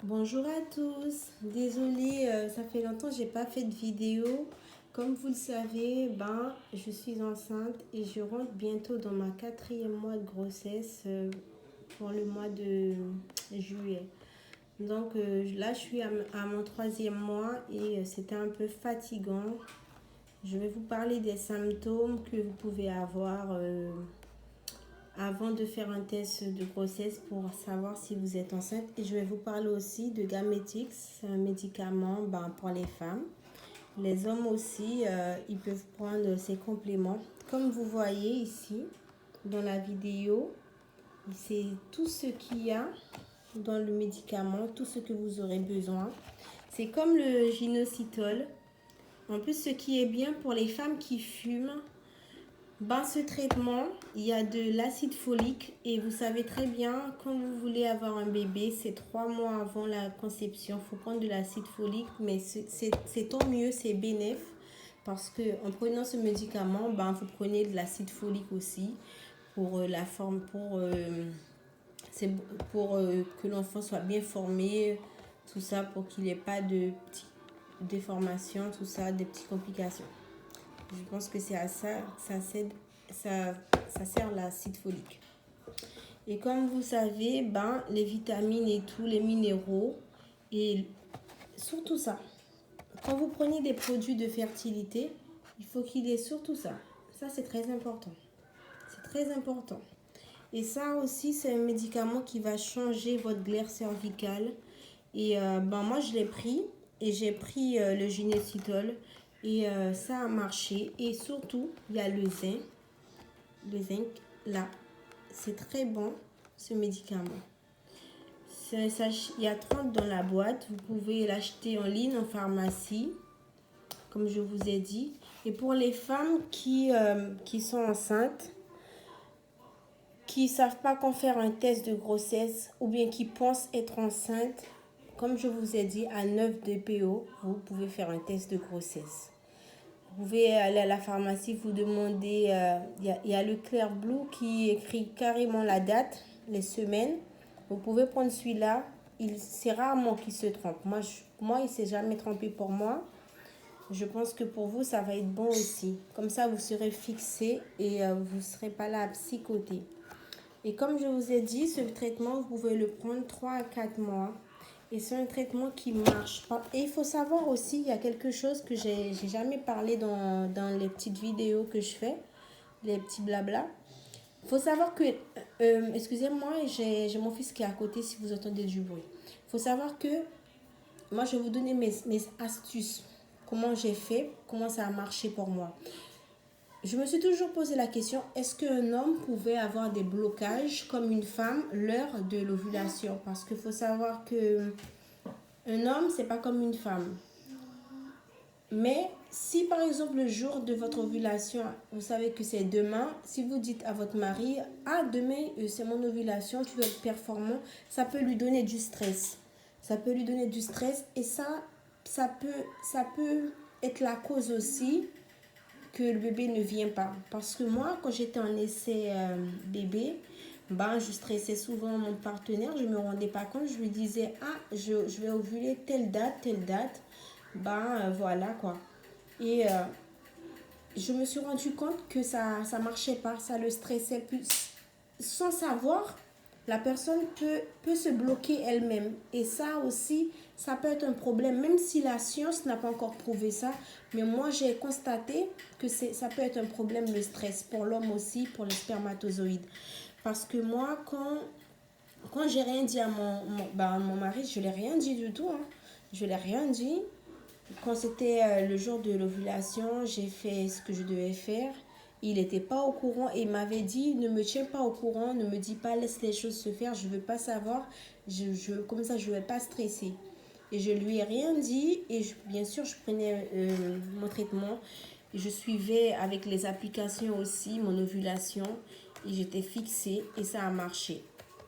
Bonjour à tous, désolée, ça fait longtemps que j'ai pas fait de vidéo. Comme vous le savez, je suis enceinte et je rentre bientôt dans ma 4e mois de grossesse pour le mois de juillet. Donc là, je suis à mon 3e mois et c'était un peu fatigant. Je vais vous parler des symptômes que vous pouvez avoir avant de faire un test de grossesse pour savoir si vous êtes enceinte. Et je vais vous parler aussi de Gametix, c'est un médicament pour les femmes. Les hommes aussi, ils peuvent prendre ces compléments. Comme vous voyez ici, dans la vidéo, c'est tout ce qu'il y a dans le médicament, tout ce que vous aurez besoin. C'est comme le gynocytol. En plus, ce qui est bien pour les femmes qui fument, ce traitement, il y a de l'acide folique et vous savez très bien, quand vous voulez avoir un bébé, c'est 3 mois avant la conception, il faut prendre de l'acide folique, mais c'est tant mieux, c'est bénéf parce que en prenant ce médicament, vous prenez de l'acide folique aussi pour la forme, c'est pour que l'enfant soit bien formé, tout ça, pour qu'il n'y ait pas de petites déformations, tout ça, des petites complications. Je pense que c'est à ça, ça sert l'acide folique. Et comme vous savez, les vitamines et tous les minéraux, et surtout ça. Quand vous prenez des produits de fertilité, il faut qu'il y ait surtout ça. Ça, c'est très important. C'est très important. Et ça aussi, c'est un médicament qui va changer votre glaire cervicale. Et moi, je l'ai pris et j'ai pris le gynécitol et ça a marché. Et surtout, il y a le zinc. Le zinc, là, c'est très bon, ce médicament. Il y a 30 dans la boîte. Vous pouvez l'acheter en ligne, en pharmacie, comme je vous ai dit. Et pour les femmes qui sont enceintes, qui ne savent pas quand faire un test de grossesse ou bien qui pensent être enceintes, comme je vous ai dit, à 9 DPO, vous pouvez faire un test de grossesse. Vous pouvez aller à la pharmacie, vous demander, il y a le Clair Blue qui écrit carrément la date, les semaines. Vous pouvez prendre celui-là. C'est rarement qu'il se trompe. Moi, il ne s'est jamais trompé pour moi. Je pense que pour vous, ça va être bon aussi. Comme ça, vous serez fixé et vous ne serez pas là à psychoter. Et comme je vous ai dit, ce traitement, vous pouvez le prendre 3 à 4 mois. Et c'est un traitement qui marche pas. Et il faut savoir aussi, il y a quelque chose que j'ai jamais parlé dans les petites vidéos que je fais, les petits blabla. Il faut savoir que, excusez-moi, j'ai mon fils qui est à côté si vous entendez du bruit. Il faut savoir que, moi je vais vous donner mes astuces. Comment j'ai fait, comment ça a marché pour moi. Je me suis toujours posé la question, est-ce qu'un homme pouvait avoir des blocages comme une femme l'heure de l'ovulation? Parce qu'il faut savoir que un homme, c'est pas comme une femme. Mais si par exemple le jour de votre ovulation, vous savez que c'est demain, si vous dites à votre mari, ah demain c'est mon ovulation, tu dois être performant, ça peut lui donner du stress. Ça peut lui donner du stress et ça peut être la cause aussi que le bébé ne vient pas. Parce que moi, quand j'étais en essai bébé, je stressais souvent mon partenaire, je ne me rendais pas compte, je lui disais, ah, je vais ovuler telle date, voilà quoi. Et je me suis rendu compte que ça marchait pas, ça le stressait plus. Sans savoir, la personne peut se bloquer elle-même. Et ça aussi, ça peut être un problème, même si la science n'a pas encore prouvé ça. Mais moi, j'ai constaté que ça peut être un problème, le stress, pour l'homme aussi, pour le spermatozoïde. Parce que moi, quand j'ai rien dit à mon mari, je ne l'ai rien dit du tout. Hein. Je ne l'ai rien dit. Quand c'était le jour de l'ovulation, j'ai fait ce que je devais faire. Il n'était pas au courant et il m'avait dit, ne me tiens pas au courant, ne me dis pas, laisse les choses se faire, je ne veux pas savoir, comme ça je ne vais pas stresser. Et je lui ai rien dit et bien sûr je prenais mon traitement. Je suivais avec les applications aussi mon ovulation et j'étais fixée et ça a marché.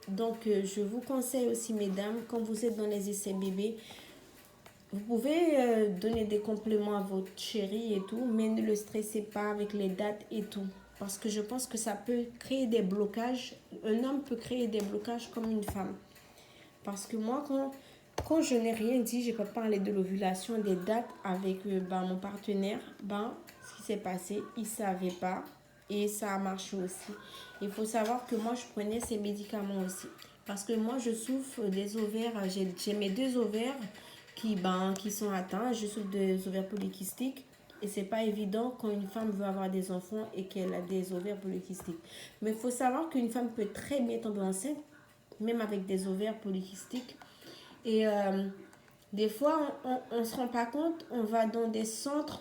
Donc je vous conseille aussi mesdames, quand vous êtes dans les essais bébés, vous pouvez donner des compléments à votre chéri et tout, mais ne le stressez pas avec les dates et tout. Parce que je pense que ça peut créer des blocages. Un homme peut créer des blocages comme une femme. Parce que moi, quand je n'ai rien dit, je peux parler de l'ovulation, des dates avec mon partenaire. Ce qui s'est passé, il ne savait pas et ça a marché aussi. Il faut savoir que moi, je prenais ces médicaments aussi. Parce que moi, je souffre des ovaires. J'ai mes 2 ovaires qui sont atteints. Je souffre des ovaires polykystiques. Et c'est pas évident quand une femme veut avoir des enfants et qu'elle a des ovaires polykystiques. Mais il faut savoir qu'une femme peut très bien tomber enceinte, même avec des ovaires polykystiques. Et des fois, on ne se rend pas compte, on va dans des centres,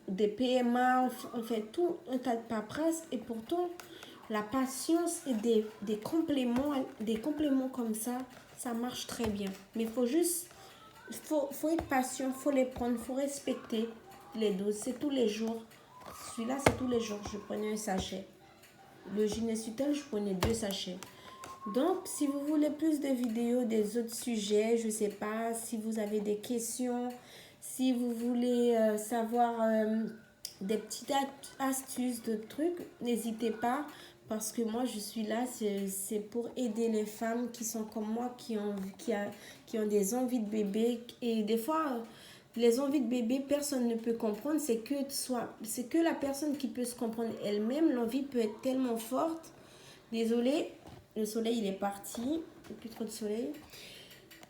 des PMA, on fait tout un tas de paperasse et pourtant, la patience et des compléments comme ça marche très bien. Mais il faut juste, faut être patient, il faut les prendre, il faut respecter les doses. C'est tous les jours. Celui-là, c'est tous les jours. Je prenais un sachet. Le Ginesutel, je prenais 2 sachets. Donc, si vous voulez plus de vidéos des autres sujets, je ne sais pas, si vous avez des questions, si vous voulez savoir des petites astuces de trucs, n'hésitez pas parce que moi, je suis là, c'est pour aider les femmes qui sont comme moi, qui ont des envies de bébé. Et des fois, les envies de bébé, personne ne peut comprendre. C'est que la personne qui peut se comprendre elle-même. L'envie peut être tellement forte. Désolée. Le soleil, il est parti. Il n'y a plus trop de soleil.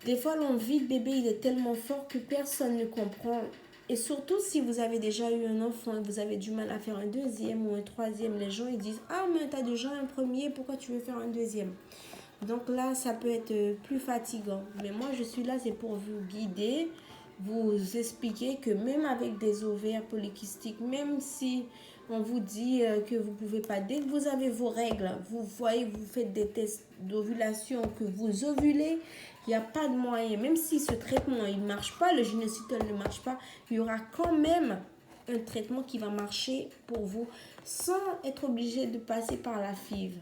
Des fois, l'envie de bébé, il est tellement fort que personne ne comprend. Et surtout, si vous avez déjà eu un enfant et vous avez du mal à faire un deuxième ou un troisième, les gens, ils disent « Ah, mais tu as déjà un premier, pourquoi tu veux faire un deuxième ?» Donc là, ça peut être plus fatigant. Mais moi, je suis là, c'est pour vous guider, vous expliquer que même avec des ovaires polykystiques, même si on vous dit que vous ne pouvez pas, dès que vous avez vos règles, vous voyez, vous faites des tests d'ovulation, que vous ovulez, il n'y a pas de moyen. Même si ce traitement, il ne marche pas, le Ginesutel ne marche pas, il y aura quand même un traitement qui va marcher pour vous sans être obligé de passer par la FIV.